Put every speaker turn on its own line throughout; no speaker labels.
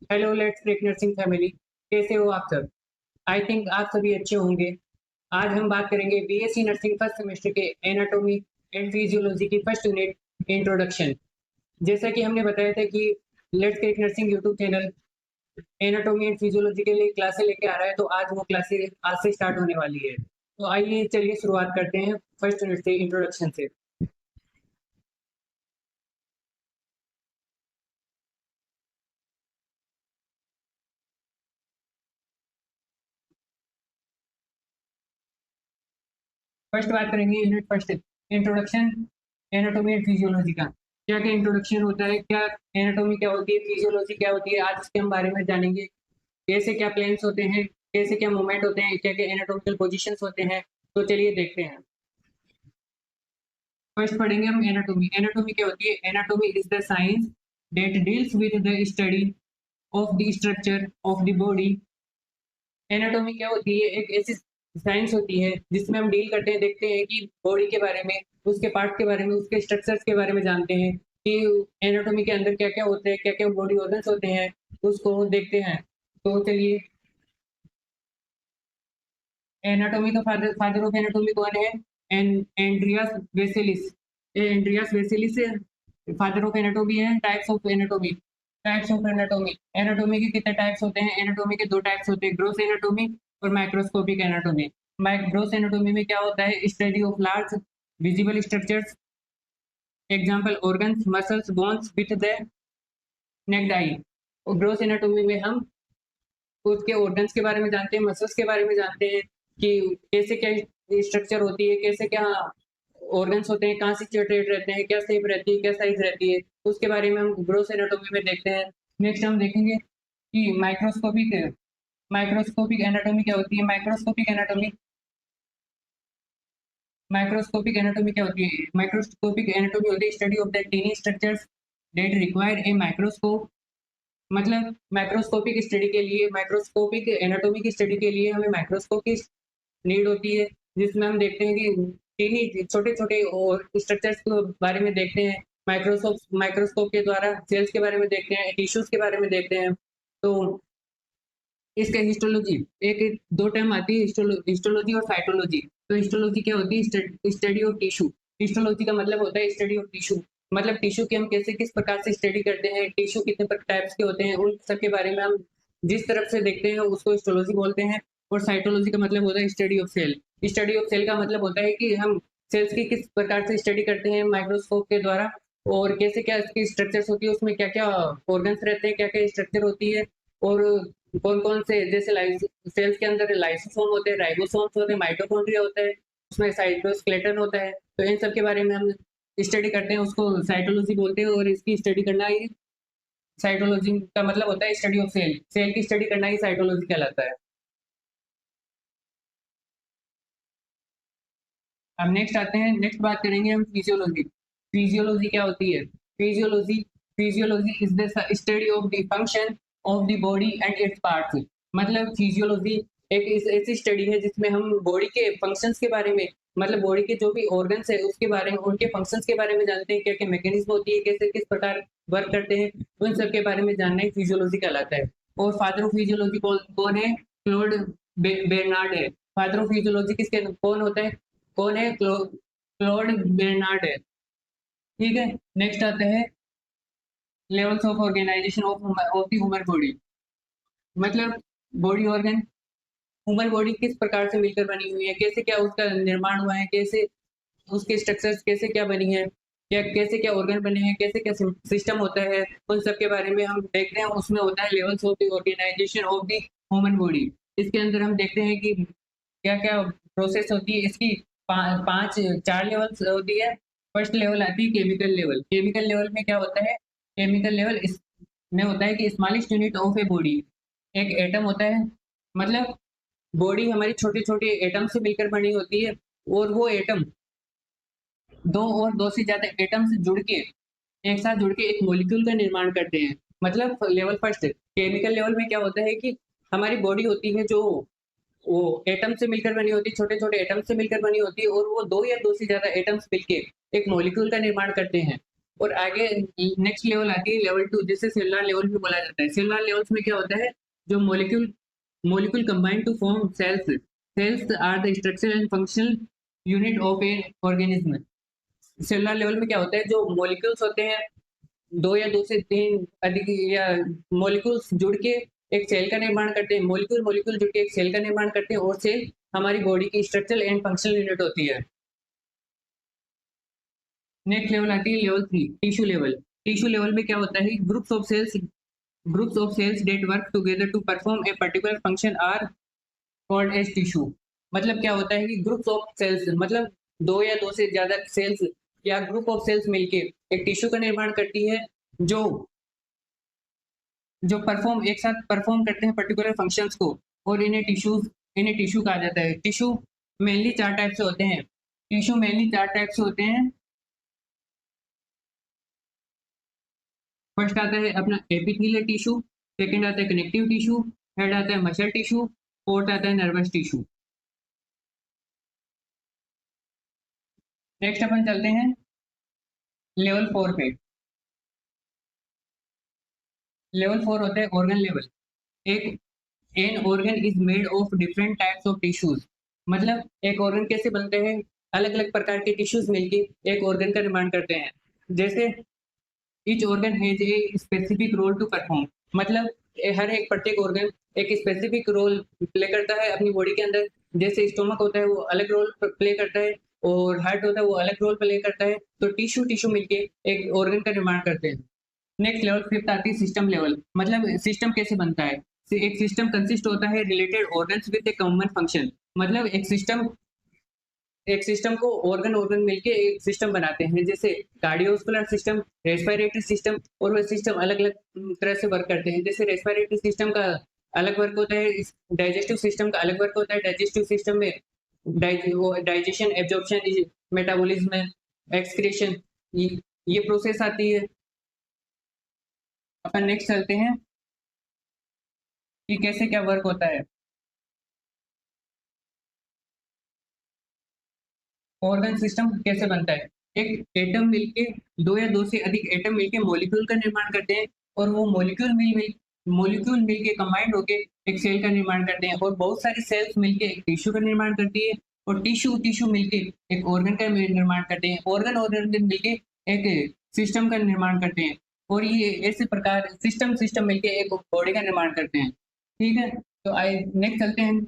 Hello let's break nursing family. कैसे हो आप सब? आई थिंक आप सभी अच्छे होंगे। आज हम बात करेंगे बीएससी नर्सिंग फर्स्ट सेमेस्टर के एनाटॉमी एंड फिजियोलॉजी की फर्स्ट यूनिट इंट्रोडक्शन। जैसा कि हमने बताया था कि let's break nursing YouTube channel anatomy and physiology के लिए क्लासेस लेके आ रहा है, तो आज वो क्लासेस आज से स्टार्ट होने वाली है। तो आइए चलिए शुरुआत करते हैं फर्स्ट यूनिट से, इंट्रोडक्शन से। फर्स्ट बात करेंगे unit first, introduction anatomy and physiology का। क्या क्या इंट्रोडक्शन होता है, क्या एनाटॉमी क्या होती है, फिजियोलॉजी क्या होती है, आज इसके हम बारे में जानेंगे। कैसे क्या प्लेन्स होते हैं, कैसे क्या मूवमेंट होते हैं, क्या क्या एनाटॉमिकल पोजीशंस होते हैं। तो चलिए देखते हैं। फर्स्ट पढ़ेंगे हम एनाटॉमी। एनाटॉमी क्या होती है? Anatomy is the science that deals with the study of the structure of the body. Anatomy क्या होती है? एक ऐसी साइंस होती है जिसमें हम डील करते हैं, देखते हैं कि बॉडी के बारे में, उसके पार्ट के बारे में, उसके स्ट्रक्चर्स के बारे में जानते हैं कि एनाटॉमी के अंदर क्या क्या होते हैं, क्या क्या बॉडी ऑर्गन्स होते हैं, उसको देखते हैं। तो चलिए, एनाटॉमी का फादर फादर ऑफ एनाटॉमी कौन है? Andreas Vesalius. Andreas Vesalius father of anatomy है। Types of anatomy. Types of anatomy. Anatomy के कितने टाइप्स होते हैं? एनाटॉमी के दो टाइप्स होते हैं, ग्रोस एनाटॉमी और माइक्रोस्कोपिक एनाटॉमी। ग्रोस एनाटॉमी में क्या होता है? Study of large visible structures, example organs, muscles, bones with the necked आई। और ग्रोस एनाटॉमी में हम खुद के ऑर्गन्स के बारे में जानते हैं, मसल्स के बारे में जानते हैं कि कैसे क्या स्ट्रक्चर होती है, कैसे क्या ऑर्गन्स होते हैं, कहाँ सिचुएटेड रहते हैं, क्या शेप रहती है, क्या साइज रहती है, उसके बारे में हम ग्रोस एनाटॉमी में देखते हैं। नेक्स्ट हम देखेंगे कि माइक्रोस्कोपिक माइक्रोस्कोपिक एनाटॉमी क्या होती है। माइक्रोस्कोपिक एनाटॉमी क्या होती है? माइक्रोस्कोपिक एनाटॉमी होती है study of the tiny structures that require a microscope. मतलब माइक्रोस्कोपिक स्टडी के लिए, माइक्रोस्कोपिक एनाटॉमी की स्टडी के लिए हमें माइक्रोस्कोप की नीड होती है, जिसमें हम देखते हैं कि टीनी छोटे छोटे और स्ट्रक्चर्स के बारे में देखते हैं। माइक्रोस्कोप के द्वारा सेल्स के बारे में देखते हैं, टिश्यूज के बारे में देखते हैं। तो इसके हिस्टोलॉजी, एक दो टर्म आती है, हिस्टोलॉजी और साइटोलॉजी। तो हिस्टोलॉजी क्या होती है? Study of tissue. हिस्टोलॉजी का मतलब होता है स्टडी ऑफ टिश्यू। मतलब टिश्यू की हम कैसे किस प्रकार से स्टडी करते हैं, टिश्यू कितने टाइप्स के होते हैं, उन सब के बारे में हम जिस तरफ से देखते हैं उसको हिस्टोलॉजी बोलते हैं। और साइटोलॉजी का मतलब होता है study of cell. Study of cell का मतलब होता है कि हम सेल्स की किस प्रकार से स्टडी करते हैं माइक्रोस्कोप के द्वारा, और कैसे क्या इसकी स्ट्रक्चर्स होती है, उसमें क्या क्या ऑर्गन्स रहते हैं, क्या क्या स्ट्रक्चर होती है, और कौन कौन से, जैसे सेल्स के अंदर लाइसोसोम होते हैं, राइबोसोम्स होते हैं, माइटोकॉन्ड्रिया होता है, उसमें साइटोस्केलेटन होता है। तो इन सब के बारे में हम स्टडी करते हैं, उसको साइटोलॉजी बोलते हैं। और इसकी स्टडी करना ही, साइटोलॉजी का मतलब होता है स्टडी ऑफ सेल। सेल की स्टडी करना ही साइटोलॉजी कहलाता है। अब नेक्स्ट आते हैं, नेक्स्ट बात करेंगे हम फिजियोलॉजी। फिजियोलॉजी क्या होती है? Physiology physiology is the study of the function of the body and its parts. मतलब फिजियोलॉजी एक ऐसी स्टडी है जिसमें हम बॉडी के फंक्शंस के बारे में, मतलब बॉडी के जो भी ऑर्गन्स है उसके बारे में, उनके फंक्शंस के बारे में जानते हैं, क्या क्या मैकेनिज्म होती है, कैसे किस प्रकार वर्क करते हैं, उन सब के बारे में जानना ही फिजियोलॉजी कहलाता है। और फादर ऑफ फिजियोलॉजी कौन है? क्लोड बेर्नार्ड है। फादर ऑफ फिजियोलॉजी किसके कौन होता है? कौन है? क्लोड बेर्नार्ड है। ठीक है। नेक्स्ट आता है levels of organisation of the human body. मतलब बॉडी ऑर्गन, ह्यूमन बॉडी किस प्रकार से मिलकर बनी हुई है, कैसे क्या उसका निर्माण हुआ है, कैसे उसके स्ट्रक्चर्स कैसे क्या बनी है, क्या कैसे क्या ऑर्गन बने हैं, कैसे क्या सिस्टम होता है, उन सब के बारे में हम देखते हैं। उसमें होता है levels of the organisation of the human body. इसके अंदर हम देखते हैं कि क्या क्या प्रोसेस होती है इसकी। पांच चार लेवल्स होती है। फर्स्ट लेवल आती है केमिकल लेवल। केमिकल लेवल में क्या होता है? केमिकल लेवल में होता है कि smallest unit of a body, एक एटम होता है। मतलब बॉडी हमारी छोटे छोटे एटम से मिलकर बनी होती है, और वो एटम दो और दो से ज्यादा एटम से जुड़ के, एक साथ जुड़ के एक मॉलिक्यूल का निर्माण करते हैं। मतलब लेवल फर्स्ट केमिकल लेवल में क्या होता है कि हमारी बॉडी होती है जो वो एटम से मिलकर बनी होती है, छोटे छोटे एटम से मिलकर बनी होती है, और वो दो या दो से ज्यादा एटम्स मिलके एक मॉलिक्यूल का निर्माण करते हैं। और आगे नेक्स्ट लेवल आती है लेवल 2, जिसे सेलुलर लेवल भी बोला जाता है। सेलुलर लेवल्स में क्या होता है, जो molecule combine to form cells. Cells are the structure and functional unit of a organism. Cellular level में क्या होता है, जो मॉलिक्यूल्स होते हैं, दो या दो से तीन अधिक या मॉलिक्यूल्स जुड़ के एक सेल का निर्माण करते हैं। मॉलिक्यूल मॉलिक्यूल जुड़ के एक सेल का निर्माण करते हैं, और सेल हमारी बॉडी की स्ट्रक्चरल एंड फंक्शनल यूनिट होती है। नेक्स्ट लेवल आती है level 3, tissue level. Tissue level में क्या होता है, groups of cells that work together to perform a particular function are called as tissue. मतलब क्या होता है कि ग्रुप्स ऑफ सेल्स, मतलब दो या दो से ज्यादा सेल्स या ग्रुप ऑफ सेल्स मिलके एक टिश्यू का निर्माण करती है, जो जो परफॉर्म एक साथ परफॉर्म करते हैं पर्टिकुलर फंक्शंस को, और इन्हें टिश्यू कहा जाता है। टिश्यू मेनली चार टाइप से होते हैं। टिश्यू मेनली चार टाइप से होते हैं। फर्स्ट आता है अपना एपिथेलियल टिश्यू, सेकंड आता है कनेक्टिव टिश्यू, थर्ड आता है मसल टिश्यू, फोर्थ आता है नर्वस टिश्यू। नेक्स्ट अपन चलते हैं लेवल 4 पे। लेवल 4 होता है ऑर्गन लेवल। एक an organ is made of different types of tissues. मतलब एक ऑर्गन कैसे बनते हैं, अलग अलग प्रकार के टिश्यूज मिलके एक ऑर्गन का निर्माण करते हैं। जैसे each organ has a specific role to perform. मतलब हर एक प्रत्येक ऑर्गन एक स्पेसिफिक रोल प्ले करता है अपनी बॉडी के अंदर। जैसे स्टोमक होता है वो अलग रोल प्ले करता है, और हार्ट होता है वो अलग रोल प्ले करता है। तो टिश्यू टिश्यू मिलके एक ऑर्गन का निर्माण करते हैं। नेक्स्ट लेवल फिफ्थ आती है सिस्टम लेवल। मतलब सिस्टम कैसे बनता है, एक सिस्टम कंसिस्ट होता है related organs with A common function. मतलब एक सिस्टम को ऑर्गन ऑर्गन मिलके एक सिस्टम बनाते हैं, जैसे कार्डियोवास्कुलर सिस्टम, रेस्पिरेटरी सिस्टम, और वह सिस्टम अलग अलग तरह से वर्क करते हैं। जैसे रेस्पिरेटरी सिस्टम का अलग वर्क होता है, डाइजेस्टिव सिस्टम का अलग वर्क होता है। डाइजेस्टिव सिस्टम में डाइजेशन, एब्जॉर्प्शन, मेटाबॉलिज्म, एक्सक्रीशन, ये प्रोसेस आती है। अपन नेक्स्ट चलते हैं कि कैसे क्या वर्क होता है। ऑर्गन सिस्टम कैसे बनता है, एक एटम मिलके, दो या दो से अधिक एटम मिलके मॉलिक्यूल का निर्माण करते हैं, और वो मॉलिक्यूल मिलके कंबाइंड होके एक सेल का निर्माण करते हैं, और बहुत सारी सेल्स मिलके एक टिश्यू का निर्माण करती है, और टिश्यू टिश्यू मिलके एक ऑर्गन का निर्माण करते हैं। ऑर्गन ऑर्गन मिलके एक सिस्टम का निर्माण करते हैं, और ये ऐसे प्रकार सिस्टम सिस्टम मिलके एक बॉडी का निर्माण करते हैं। ठीक है, तो आई नेक्स्ट चलते हैं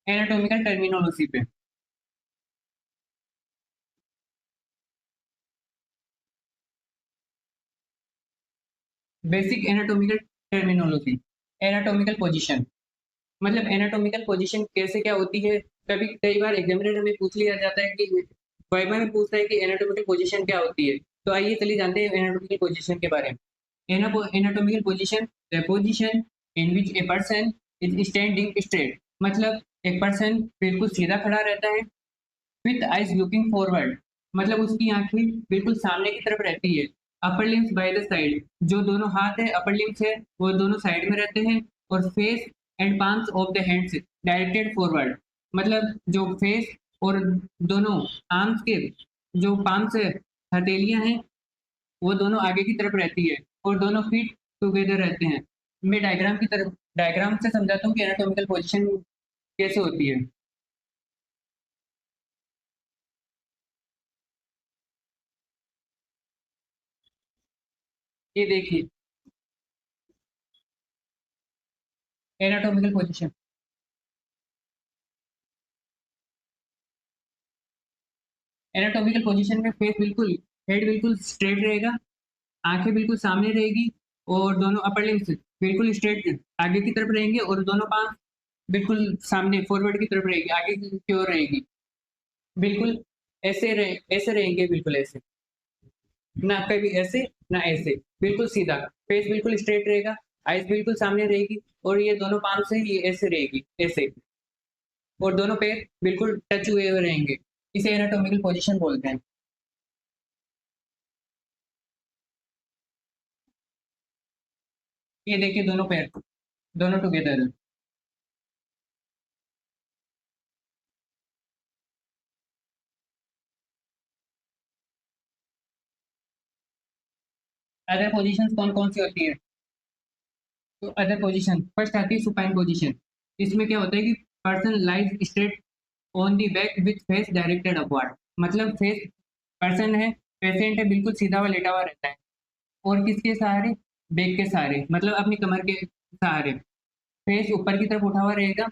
एनाटॉमिकल टर्मिनोलॉजी पे। Basic anatomical terminology. Anatomical position, मतलब एनाटॉमिकल पोजीशन कैसे क्या होती है। कभी कई बार एग्जामिनर में पूछ लिया जाता है कि वाइवा में पूछता है कि एनाटॉमिकल पोजीशन क्या होती है। तो आइए चलिए जानते हैं एनाटॉमिकल पोजीशन के बारे में। Anatomical position, the position in which a person is standing straight. मतलब एक पर्सन बिल्कुल सीधा खड़ा रहता है, विथ आइज लुकिंग फॉरवर्ड। मतलब उसकी आंखें बिल्कुल सामने की तरफ रहती है। Upper limbs by the side, जो दोनों हाथ है, अपर लिम्स है, वो दोनों साइड में रहते हैं। और face and palms of the hands directed forward. मतलब जो फेस और दोनों आर्म्स के जो पाम्स है, हथेलियां हैं, वो दोनों आगे की तरफ रहती है, और दोनों फीट टुगेदर रहते हैं। मैं डायग्राम से समझाता हूँ कि एनाटॉमिकल पोजीशन कैसे होती है। ये देखिए एनाटॉमिकल पोजीशन। एनाटॉमिकल पोजीशन में फेस बिल्कुल, हेड बिल्कुल स्ट्रेट रहेगा, आंखें बिल्कुल सामने रहेगी, और दोनों अपर लिम्स बिल्कुल स्ट्रेट आगे की तरफ रहेंगे, और दोनों पांव बिल्कुल सामने फॉरवर्ड की तरफ रहेगी, आगे की ओर रहेगी। बिल्कुल ऐसे रहेंगे, बिल्कुल ऐसे, ना कभी ऐसे ना ऐसे, बिल्कुल सीधा। फेस बिल्कुल स्ट्रेट रहेगा, आईज बिल्कुल सामने रहेगी, और ये दोनों पाम से ये ऐसे रहेगी, ऐसे, और दोनों पैर बिल्कुल टच हुए हुए रहेंगे। इसे एनाटॉमिकल पोजीशन बोलते हैं। ये देखिए दोनों पैर, दोनों टुगेदर है। अदर पोजीशंस कौन कौन सी होती है? तो अदर पोजीशन फर्स्ट आती है सुपाइन पोजीशन। इसमें क्या होता है कि person lies straight on the back with face directed upward. मतलब फेस, पर्सन है, पेशेंट है, बिल्कुल सीधा हुआ लेटा हुआ रहता है और किसके सहारे? बैक के सहारे, मतलब अपनी कमर के सहारे। फेस ऊपर की तरफ उठा हुआ रहेगा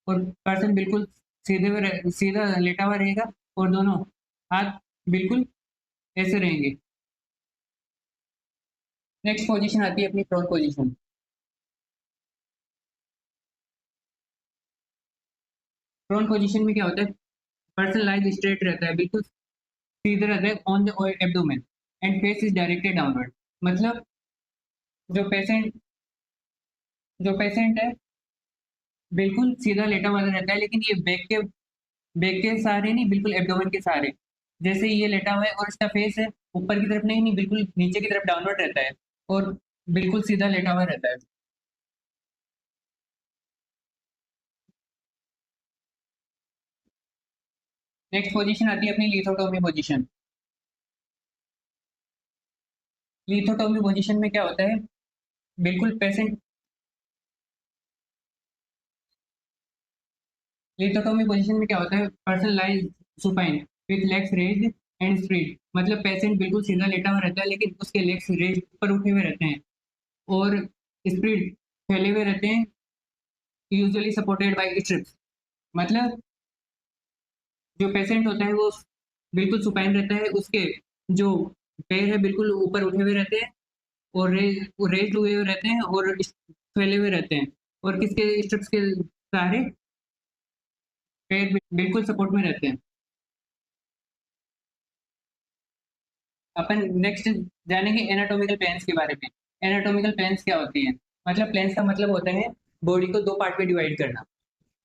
और पर्सन बिल्कुल सीधा लेटा हुआ रहेगा और दोनों हाथ बिल्कुल ऐसे रहेंगे। नेक्स्ट पोजीशन आती है अपनी प्रोन पोजीशन। प्रोन पोजीशन में क्या होता है? पर्सन लाइज स्ट्रेट रहता है, बिल्कुल सीधे रहता है on the abdomen and face is directed downward. मतलब जो पेशेंट जो पेशेंट है बिल्कुल सीधा लेटा हुआ रहता है, लेकिन ये बैक के सहारे नहीं, बिल्कुल एब्डोमेन के सहारे। जैसे ये लेटा हुआ है और इसका फेस है ऊपर की तरफ नहीं नहीं, बिल्कुल नीचे की तरफ डाउनवर्ड रहता है और बिल्कुल सीधा लेटा हुआ रहता है। नेक्स्ट पोजीशन आती है अपनी लिथोटोमी पोजीशन। लिथोटोमी पोजीशन में क्या होता है? बिल्कुल पेशेंट, लिथोटोमी पोजीशन में क्या होता है? Person lies supine with legs raised and spread. मतलब पेशेंट बिल्कुल सीधा लेटा हुआ रहता है लेकिन उसके लेग्स रेज्ड ऊपर उठे हुए रहते हैं और स्प्रेड फैले हुए रहते हैं, यूजुअली सपोर्टेड बाय स्ट्रिप्स। मतलब जो पेशेंट होता है वो बिल्कुल सुपाइन रहता है, उसके जो पैर है बिल्कुल ऊपर उठे हुए रहते हैं और रेज्ड हुए हुए रहते हैं और फैले हुए रहते हैं और किसके स्ट्रिप्स के सहारे? पैर बिल्कुल सपोर्ट में रहते हैं। अपन नेक्स्ट जानेंगे एनाटॉमिकल प्लेन्स के बारे में। एनाटॉमिकल प्लेन्स क्या होती हैं? मतलब प्लेन्स का मतलब होता है बॉडी को दो पार्ट में डिवाइड करना।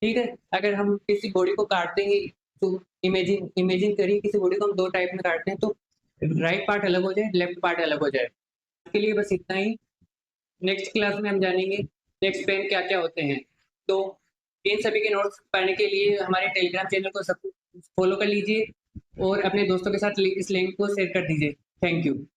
ठीक है, अगर हम किसी बॉडी को काटते हैं तो इमेजिन इमेजिन करिए किसी बॉडी को हम दो टाइप में काटते हैं तो राइट पार्ट अलग हो जाए, लेफ्ट पार्ट अलग हो जाए। इसके लिए बस इतना ही। नेक्स्ट क्लास में हम जानेंगे नेक्स्ट प्लेन क्या क्या होते हैं। तो इन सभी के नोट्स पढ़ने के लिए हमारे टेलीग्राम चैनल को सब फॉलो कर लीजिए और अपने दोस्तों के साथ इस लिंक को शेयर कर दीजिए। Thank you.